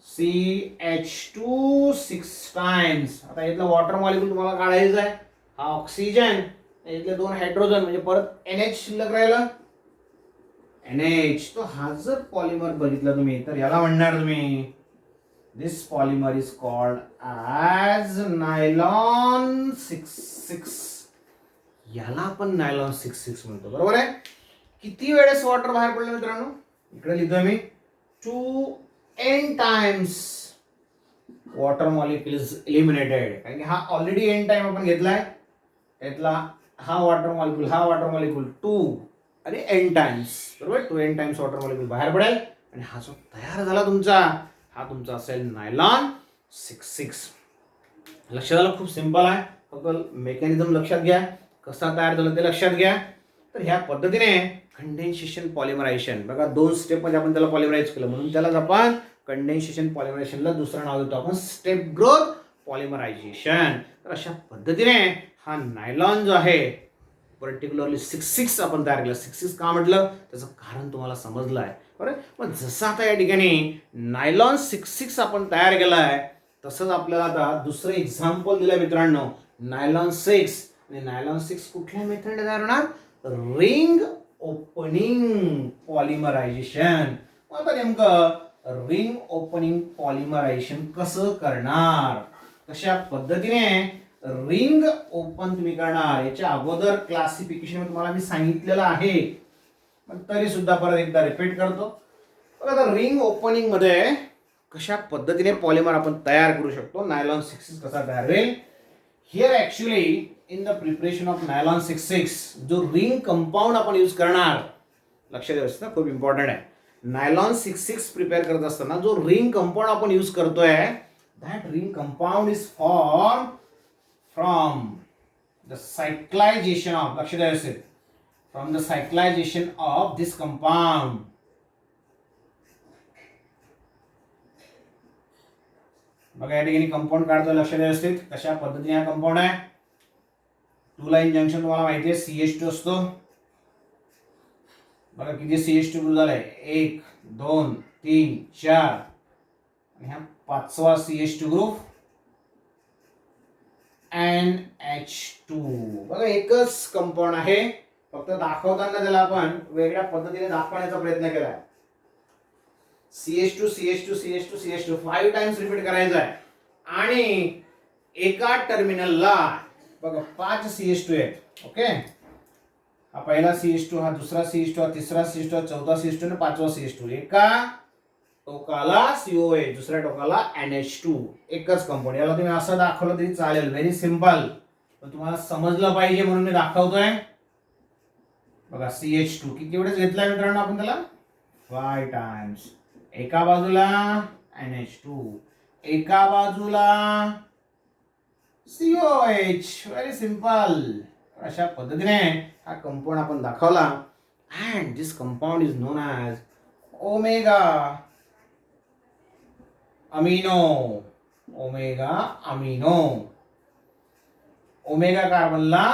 CH2 6 टाइम्स. आता इथलं वॉटर मॉलिक्यूल तुम्हाला काढायचं आहे. हा ऑक्सिजन, इथले दोन हायड्रोजन, म्हणजे परत NH शिल्लक राहिला, NH. तो हा जर पॉलिमर बघितला तुम्ही, तर याला म्हणणार तुम्ही, this polymer is called as nylon 66. याला आपण नायलॉन 66 म्हणतो. बरोबर आहे. किती वेळेस वॉटर बाहेर पडलं मित्रांनो, इकडे लिहितोय मी, 2n times water molecule is eliminated. कारण की हा ऑलरेडी n टाइम आपण घेतलाय, त्यातला हा वॉटर मॉलिक्यूल 2 आणि n टाइम्स. बरोबर, 2n टाइम्स वॉटर मॉलिक्यूल बाहेर पडेल आणि हा जो तयार झाला तुमचा, हा तुमचा असेल नायलॉन 66. लक्षात आलं. खूप सिंपल आहे, फक्त मेकॅनिझम लक्षात घ्या, कसा तयार झाला ते लक्षात घ्या. तर ह्या पद्धतीने कंडेन्सेशन पॉलिमरायझेशन, बघा 2 स्टेपमध्ये आपण त्याला पॉलिमराइज केलं, म्हणून त्याला आपण कंडेन्सेशन पॉलिमरायझेशनला दुसरं नाव देतो आपण स्टेप ग्रोथ पॉलिमरायझेशन. तर अशा पद्धतीने हा नायलॉन जो आहे, पर्टिक्युलरली 66 आपण तयार केलं. 66 का म्हटलं, त्याचं कारण तुम्हाला समजलं आहे. बरोबर. मग जसं आता या ठिकाणी नायलॉन 66 आपण तयार केला आहे, तसंच आपल्याला आता दुसरं एक्झाम्पल दिलं मित्रांनो, नायलॉन 6. आणि नायलॉन 6 कुठल्या मेथड तयार होणार? Ring opening polymerization. आता नेमकं रिंग ओपनिंग पॉलिमरायझेशन कसं करणार, कशा पद्धतीने रिंग ओपन तुम्ही करणार, याच्या अगोदर क्लासिफिकेशन तुम्हाला मी सांगितलेलं आहे, पण तरी सुद्धा परत एकदा रिपीट करतो. बघा, रिंग ओपनिंग मध्ये कशा पद्धतीने पॉलिमर आपण तयार करू शकतो, नायलॉन 6 कसा तयार होईल. Here actually in the preparation of nylon 6 जो रिंग कंपाऊंड आपण यूज करणार, लक्षात द्यायचं ना, खूप इम्पॉर्टंट आहे. नायलॉन 6 प्रिपेअर करत असताना जो रिंग कंपाऊंड आपण यूज करतोय, that ring compound is form from the cyclization of, लक्षात द्यायचं, from the cyclization of this compound. बघा या ठिकाणी कंपाऊंड काढतो, लक्षात द्यायचं कशा पद्धतीने हा कंपाऊंड आहे. 2 लाईन जंक्शन तुम्हाला माहिती आहे, CH2 असतो. बघा किती CH2 ग्रुप झालाय, 1 2 3 4, आणि हा 5वा CH2 ग्रुप NH2. बघा एकच कंपाऊंड आहे, फक्त दाखवताना त्याला आपण वेगळ्या पद्धतीने दाखवण्याचा प्रयत्न केलाय. CH2 CH2 CH2 CH2 5 times repeat करायचं आहे, आणि एका टर्मिनलला बघा 5 CH2 आहेत. ओके, हा पहिला CH2, हा दुसरा CH2, हा तिसरा CH2, हा चौथा CH2 आणि 5वा CH2. एका टोकाला COH, दुसऱ्या टोकाला NH2. एकच कंपाऊंड. याला तुम्ही असं दाखवलं तरी चालेल, व्हेरी सिंपल, पण तुम्हाला समजलं पाहिजे म्हणून मी दाखवतोय. बघा CH2 किती वेळेस घेतलाय मित्रांनो आपण त्याला, 5 टाइम्स. एका बाजूला NH2, एका बाजूला COH. Very simple. अशा पद्धतीने हा कंपाऊंड आपण दाखवला, and this compound is known as omega amino. Omega amino. Omega कार्बनला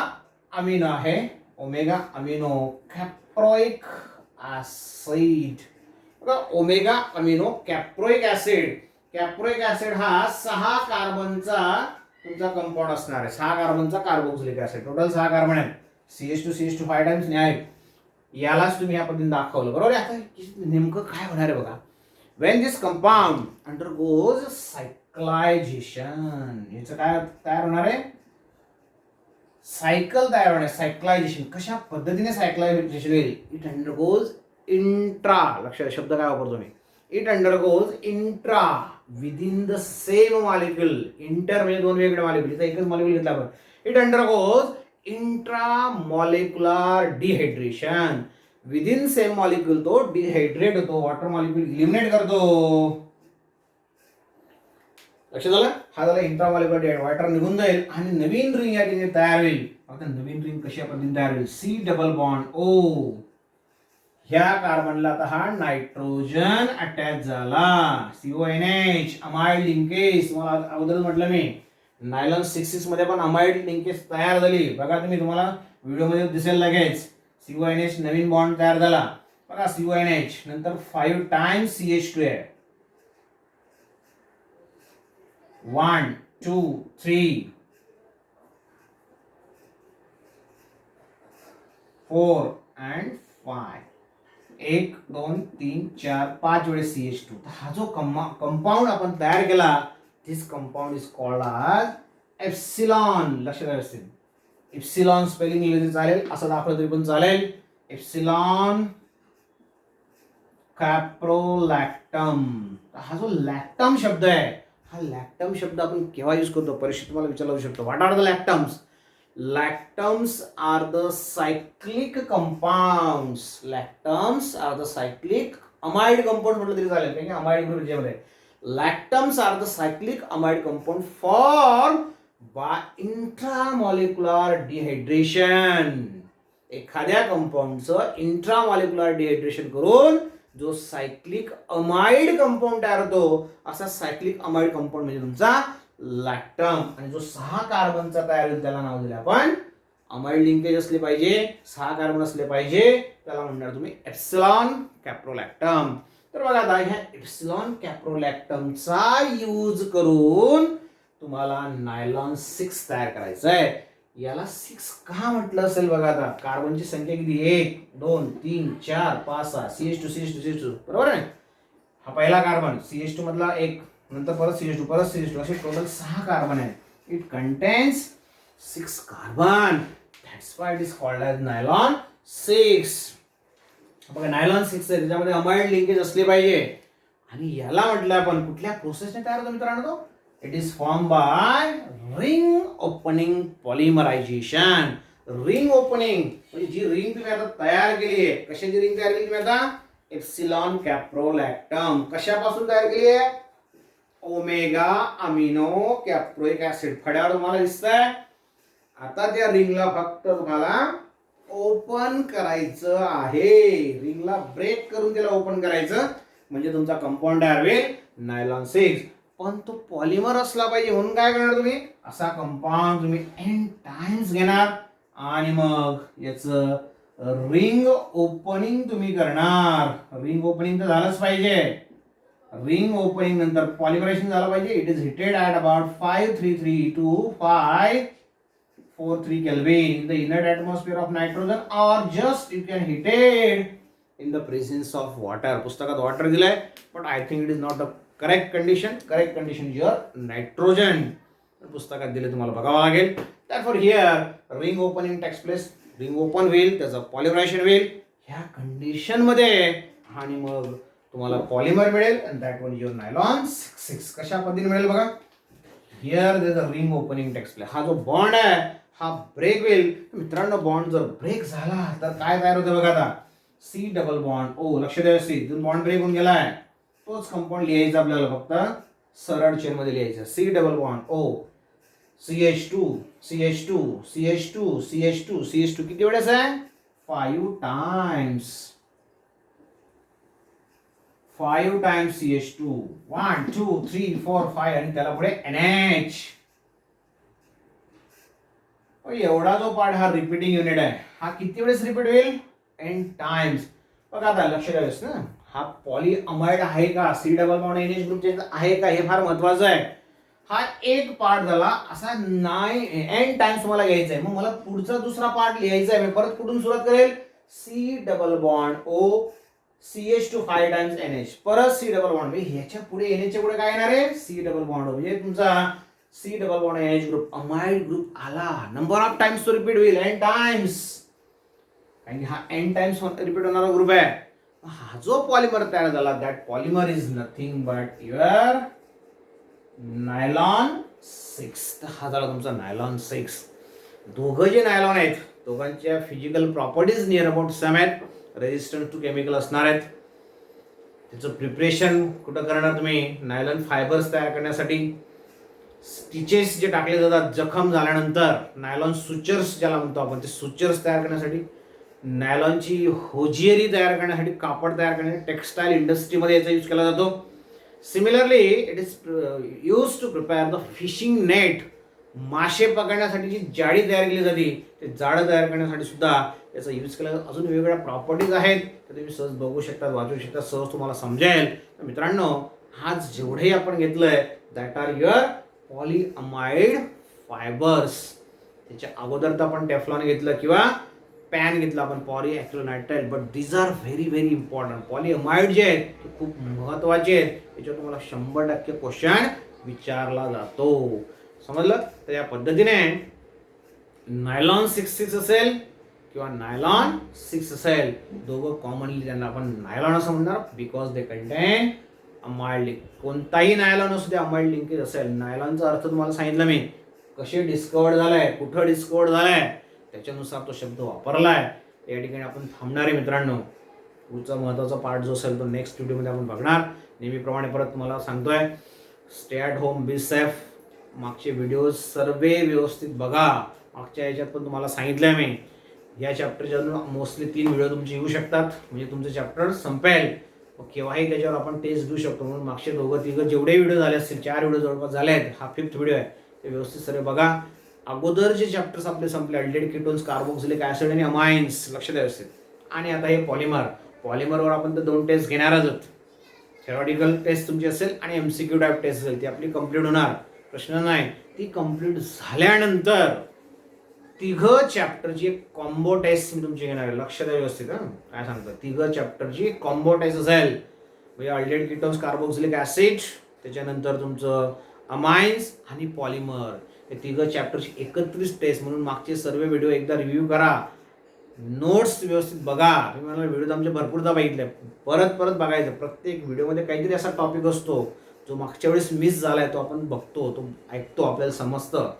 अमिनो आहे, omega amino caproic acid. Omega amino caproic acid. Caproic acid हा 6 कार्बनचा तुमचा कंपाऊंड असणार आहे, 6 कार्बनचा कार्बोक्सिलिक ऍसिड. टोटल 6 कार्बन आहेत, CH2 CH2 5 टाइम्स आहेत. यालाच तुम्ही या पद्धतीने दाखवलं, बरोबर आहे. आता नेमकं काय होणार आहे बघा, when this compound undergoes cyclization, याचं काय तयार होणार आहे, सायकल तयार होणार. सायक्लायझेशन कशा पद्धतीने सायक्लायझेशन होईल, इट अंडरगोज इंट्रा, लक्षात शब्द काय वापरतो मी, it undergoes intra within the same molecule. Inter म्हणजे 2 वेगळे मॉलिक्यूल, इथं एकच मॉलिक्यूल घेतला आपण. It undergoes intra molecular dehydration. Within same molecule तो डिहायड्रेट होतो, वॉटर मॉलिक्यूल इलिमिनेट करतो. लक्षात आलं, हा झाला इंट्रा मॉलिक्युलर डिहायड्रेट. वॉटर निघून जाईल आणि नवीन रिंग या ठिकाणी तयार होईल. आता नवीन रिंग कशा पद्धतीने तयार होईल, C डबल बॉन्ड O. ह्या कार्बनला आता हा नायट्रोजन अटॅच झाला, CONH, अमाइड लिंकेज. तुम्हाला अगोदरच म्हटलं मी, नायलॉन 6 मध्ये पण अमाइड लिंकेज तयार झाली. बघा तुम्हाला व्हिडिओमध्ये दिसेल लगेच, CONH नवीन बॉन्ड तयार झाला. बघा CONH नंतर 5 टाइम्स CH2 आहे, 1 2 3 4 and 5. 1 2 3 4 5 वेळेस CH2. हा जो कंपाऊंड आपण तयार केला, दिस कंपाऊंड इज कॉल्ड आज एप्सिलॉन. लक्षात असतील, एप्सिलॉन स्पेलिंग लिहिली चालेल, असं दाखवलं तरी पण चालेल. एप्सिलॉन कॅप्रोलॅक्टम. हा जो लॅक्टम शब्द आहे, हा लॅक्टम शब्द आपण केव्हा यूज करतो, परीक्षेत तुम्हाला विचारला शकतो. What are the lactams? Lactams are the cyclic compounds. Lactams are the cyclic amide compound म्हटलं तरी चालेल, कारण की amide ग्रुप ज्यामध्ये lactams are the cyclic amide compound formed by intramolecular dehydration. एखाद्या कंपाऊंडचं इंट्रामॉलिक्युलर डिहायड्रेशन करून जो सायक्लिक अमाइड कंपाऊंड तयार होतो, असा सायक्लिक अमाइड कंपाऊंड म्हणजे तुमचा लॅक्टम. आणि जो 6 कार्बनचा तयार होईल त्याला नाव दिले आपण, अमाइड लिंकेज असले पाहिजे, 6 कार्बन असले पाहिजे, त्याला म्हणणार तुम्ही एप्सिलॉन कॅप्रोलॅक्टम. तर बघा आता ह्या एप्सिलॉन कॅप्रोलॅक्टमचा यूज करून तुम्हाला नायलॉन 6 तयार करायचं आहे. याला 6 का म्हटलं असेल बघा आता, कार्बनची संख्या किती, 1 2 3 4 5 6, CH2 CH2 CH2, बरोबर आहे. हा पहिला कार्बन CH2 मधला एक, नंतर परत CH2 परत CH2, असे टोटल 6 कार्बन आहेत. It contains 6 carbon, that's why it is called as nylon 6. बघा नायलॉन 6 आहे, त्याच्यामध्ये अमाइड लिंकेज असले पाहिजे. आणि याला म्हटलं आपण कुठल्या प्रोसेसने तयार होतो मित्रांनो, it is form by ring opening polymerization. Ring opening म्हणजे जी रिंग तुम्ही आता तयार केली आहे, कशाची रिंग तयार केली तुम्ही आता, एप्सिलॉन कॅप्रोलॅक्टम. कशापासून तयार केली आहे, ओमेगा अमिनो कॅप्रोइक ऍसिड. फड्यावर तुम्हाला दिसतंय. आता त्या रिंगला फक्त तुम्हाला ओपन करायचं आहे, रिंगला ब्रेक करून त्याला ओपन करायचं, म्हणजे तुमचा कंपाऊंड तयार होईल नायलॉन 6. पण तो पॉलिमर असला पाहिजे, म्हणून काय करणार तुम्ही, असा कंपाऊंड तुम्ही n टाइम्स घेणार आणि मग याचं रिंग ओपनिंग तुम्ही करणार. रिंग ओपनिंग तर झालंच पाहिजे. रिंग ओपनिंग नंतर पॉलिमरायझेशन झालं पाहिजे. It is heated at about 533 to 543 Kelvin in the inert atmosphere of nitrogen, or just you can heat it in the presence of water. पुस्तकात water दिलंय, but I think it is not the correct condition. Correct condition is your nitrogen. पुस्तकात दिले, तुम्हाला बघावं लागेल. Therefore here ring opening takes place. Ring open होईल, त्याचं पॉलिमरायझेशन होईल ह्या कंडिशन मध्ये, आणि मग तुम्हाला पॉलिमर मिळेल. And that one is your nylon 6. कशा पद्धतीने मिळेल बघा, here there is ring opening takes place. हा जो बॉन्ड आहे हा ब्रेक होईल. मित्रांनो बॉन्ड जर ब्रेक झाला तर काय तयार होतं बघा आता, C डबल बॉन्ड O. लक्ष द्या, C बॉन्ड ब्रेक होऊन गेलाय, तोच कंपाऊंड लिहायचा आपल्याला, फक्त सरळ चेन मध्ये लिहायचं. C double bond O, CH2 CH2 CH2 CH2 CH2 किती वेळेस आहे, 5 टाइम्स. 5 टाइम्स CH2, 1 2 3 4 5, आणि त्याला पुढे NH. एवढा जो पार्ट हा रिपीटिंग युनिट आहे, हा किती वेळेस रिपीट होईल, n टाइम्स. बघा आता लक्ष द्यावेस ना, हा पॉली अमाइड आहे का, C डबल बॉन्ड NH ग्रुपचे आहे का, हे फार महत्वाचं आहे. हा एक पार्ट झाला, असा n टाइम्स मला घ्यायचा आहे. मग मला पुढचा दुसरा पार्ट लिहायचा आहे. मी परत कुठून सुरुवात करेल, C double bond O CH2 5 times NH, परत C डबल बॉन्ड. ह्याच्या पुढे NH च्या पुढे काय येणार आहे, C डबल बॉन्ड. म्हणजे तुमचा C double bond NH group amide group आला. नंबर ऑफ टाइम्स तो रिपीट होईल, n टाइम्स, कारण की हा n टाइम्स रिपीट होणारा ग्रुप आहे. हा जो पॉलिमर तयार झाला, that polymer is nothing but your nylon 6. तर हा झाला तुमचा नायलॉन 6. दोघं जे नायलॉन आहेत, दोघांच्या physical properties near about same आहेत. रेजिस्टन्स टू केमिकल असणार आहेत. त्याचं प्रिपरेशन कुठं करणार तुम्ही, नायलॉन फायबर्स तयार करण्यासाठी. स्टिचेस जे टाकले जातात जखम झाल्यानंतर, नायलॉन सुचर्स ज्याला म्हणतो आपण, ते सुचर्स तयार करण्यासाठी. नायलॉनची होजियरी तयार करण्यासाठी, कापड तयार करण्यासाठी टेक्सटाईल इंडस्ट्रीमध्ये याचा यूज केला जातो. Similarly it is use to prepare the fishing net. मासे पकडण्यासाठी जी जाळी तयार केली जाते, ते जाळं तयार करण्यासाठी सुद्धा याचा यूज केला जातो. अजून वेगवेगळ्या प्रॉपर्टीज आहेत, तर तुम्ही सहज बघू शकता, वाचू शकता, सहज तुम्हाला समजेल. तर मित्रांनो, आज जेवढे आपण घेतलंय दॅट आर युअर पॉलिअमाइड फायबर्स. त्याच्या अगोदर तर आपण टेफ्लॉन घेतलं किंवा पॅन घेतला आपण, polyacrylonitrile, but these are very very important. Polyamide जे आहेत ते खूप महत्वाचे आहेत. त्याच्यावर तुम्हाला 100% क्वेश्चन विचारला जातो. समजलं. तर या पद्धतीने नायलॉन 6 असेल किंवा नायलॉन 6 असेल, दोघं कॉमनली त्यांना आपण नायलॉन असं म्हणणार, because they contain amide link. कोणताही नायलॉन असू दे अमाइड लिंकेज असेल. नायलॉनचा अर्थ तुम्हाला सांगितलं मी, कसे डिस्कवर्ड झालाय, कुठं डिस्कवर्ड झालाय, त्याच्यानुसार तो शब्द वापरलाय. या ठिकाणी आपण थांबणार आहे मित्रांनो. पुढचा महत्त्वाचा पार्ट जो असेल तो नेक्स्ट व्हिडिओमध्ये आपण बघणार. नेहमीप्रमाणे परत तुम्हाला सांगतोय, stay at home, be safe. मागचे व्हिडिओज सर्व व्यवस्थित बघा. मागच्या ह्याच्यात पण तुम्हाला सांगितलंय मी, या चॅप्टरच्या मोस्टली 3 व्हिडिओ तुमचे येऊ शकतात, म्हणजे तुमचं चॅप्टर संपेल. मग केव्हाही त्याच्यावर आपण टेस्ट घेऊ शकतो. म्हणून मागचे 2-3 जेवढे व्हिडिओ झाले असतील, 4 व्हिडिओ जवळपास झाले आहेत, हा 5th व्हिडिओ आहे, ते व्यवस्थित सर्व बघा. अगोदर जे चॅप्टर्स आपले संपले, अल्डेड कीटोन्स, कार्बोक्सिलिक ऍसिड आणि अमाइन्स, लक्ष द्या व्यवस्थित. आणि आता हे पॉलिमरवर आपण तर 2 टेस्ट घेणारच आहोत. थेरॉटिकल टेस्ट तुमची असेल आणि MCQ टाईप टेस्ट असेल ती आपली कंप्लीट होणार, प्रश्न नाही. ती कंप्लीट झाल्यानंतर तिघं चॅप्टरची एक कॉम्बो टेस्ट मी तुमची घेणार आहे. लक्ष द्या व्यवस्थित. काय सांगतं, तिघं चॅप्टरची कॉम्बो टेस्ट असेल. म्हणजे अल्डेहाइड कीटोन्स, कार्बोक्सिलिक ऍसिड, त्याच्यानंतर तुमचं अमाइन्स आणि पॉलिमर, हे तिघं चॅप्टरची एकत्रित टेस्ट. म्हणून मागचे सर्व व्हिडिओ एकदा रिव्ह्यू करा, नोट्स व्यवस्थित बघा. तुम्ही मला व्हिडिओ आमचे भरपूरदा बघितले, परत परत बघायचं. प्रत्येक व्हिडिओमध्ये काहीतरी असा टॉपिक असतो जो मागच्या वेळेस मिस झालाय, तो आपण बघतो, तो ऐकतो, आपल्याला समजतं.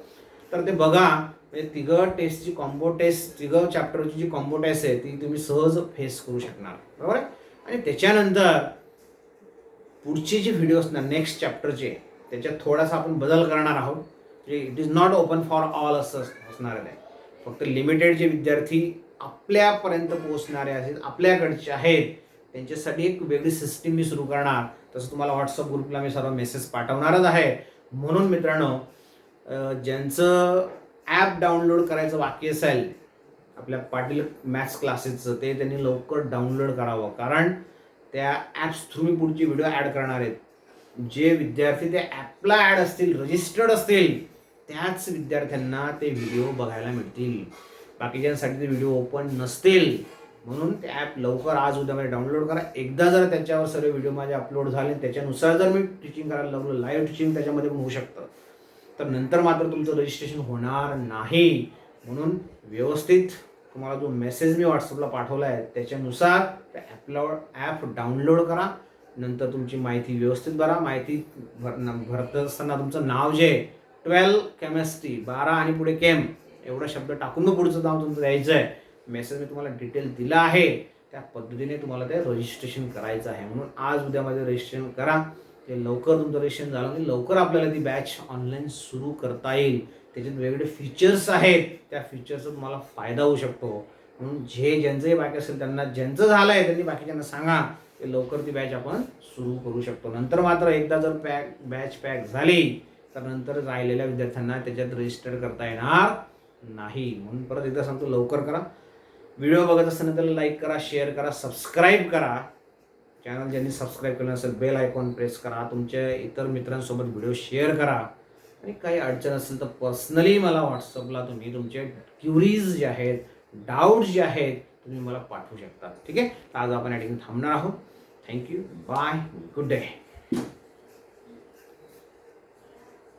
तर ते बघा. म्हणजे तिघं टेस्टची कॉम्बो टेस्ट, तिघं चॅप्टरची जी कॉम्बो टेस्ट आहे ती तुम्ही सहज फेस करू शकणार, बरोबर आहे. आणि त्याच्यानंतर पुढचे जे व्हिडिओ असणार नेक्स्ट चॅप्टरचे, त्याच्यात थोडासा आपण बदल करणार आहोत. म्हणजे it is not open for all असं असणार आहे. फक्त लिमिटेड जे विद्यार्थी आपल्यापर्यंत पोहोचणारे आहेत, आपल्याकडचे आहेत, त्यांच्यासाठी एक वेगळी सिस्टीम मी सुरू करणार. तसं तुम्हाला व्हॉट्सअप ग्रुपला मी सर्व मेसेज पाठवणारच आहे. म्हणून मित्रांनो, ज्यांचं ॲप डाउनलोड करायचं बाकी असेल आपल्या पाटील मॅथ्स क्लासेसचं, ते त्यांनी लवकर डाउनलोड करावं. कारण त्या ॲप्स थ्रू मी पुढचे व्हिडिओ ॲड करणार आहेत. जे विद्यार्थी त्या ॲपला ॲड असतील, रजिस्टर्ड असतील, त्याच विद्यार्थ्यांना ते व्हिडिओ बघायला मिळतील. बाकीच्यांसाठी ते व्हिडिओ ओपन नसतील. म्हणून ते ॲप लवकर आज उद्यामध्ये डाउनलोड करा. एकदा जर त्याच्यावर सर्व व्हिडिओ माझे अपलोड झाले, त्याच्यानुसार जर मी टीचिंग करायला लागलो, लाईव्ह टीचिंग त्याच्यामध्ये पण होऊ शकतं, तर नंतर मात्र तुमचं रजिस्ट्रेशन होणार नाही. म्हणून व्यवस्थित तुम्हाला जो मेसेज मी व्हॉट्सअपला पाठवला आहे त्याच्यानुसार त्या ॲप डाउनलोड करा. नंतर तुमची माहिती व्यवस्थित भरा. माहिती भरत असताना तुमचं नाव जे 12 केमिस्ट्री 12 आणि पुढे केम एवढा शब्द टाकून मग पुढचं नाव तुमचं द्यायचं आहे. मेसेज मी तुम्हाला डिटेल दिला आहे, त्या पद्धतीने तुम्हाला ते रजिस्ट्रेशन करायचं आहे. म्हणून आज उद्यामध्ये रजिस्ट्रेशन करा. ते लवकर तुमचं रजिस्ट्रेशन झालं की लवकर आपल्याला ती बॅच ऑनलाईन सुरू करता येईल. त्याच्यात वेगवेगळे फीचर्स आहेत, त्या फीचर्सचा तुम्हाला फायदा होऊ शकतो. म्हणून ज्यांचंही बाकी असेल त्यांना, ज्यांचं झालं आहे त्यांनी बाकीच्यांना सांगा, ते लवकर ती बॅच आपण सुरू करू शकतो. नंतर मात्र एकदा जर बॅच पॅक झाली तर नंतर राहिलेल्या विद्यार्थ्यांना त्याच्यात रजिस्टर करता येणार नाही. म्हणून परत एकदा सांगतो, लवकर करा. व्हिडिओ बघत असताना त्याला लाईक करा, शेअर करा, सबस्क्राईब करा. चॅनल ज्यांनी सबस्क्राईब केलं असेल बेल आयकॉन प्रेस करा. तुमच्या इतर मित्रांसोबत व्हिडिओ शेअर करा. आणि काही अडचण असेल तर पर्सनली मला व्हॉट्सअपला तुम्ही तुमचे क्युरीज जे आहेत, डाऊट्स जे आहेत, तुम्ही मला पाठवू शकता. ठीक आहे. आज आपण या ठिकाणी थांबणार आहोत. थँक्यू. बाय. Good day.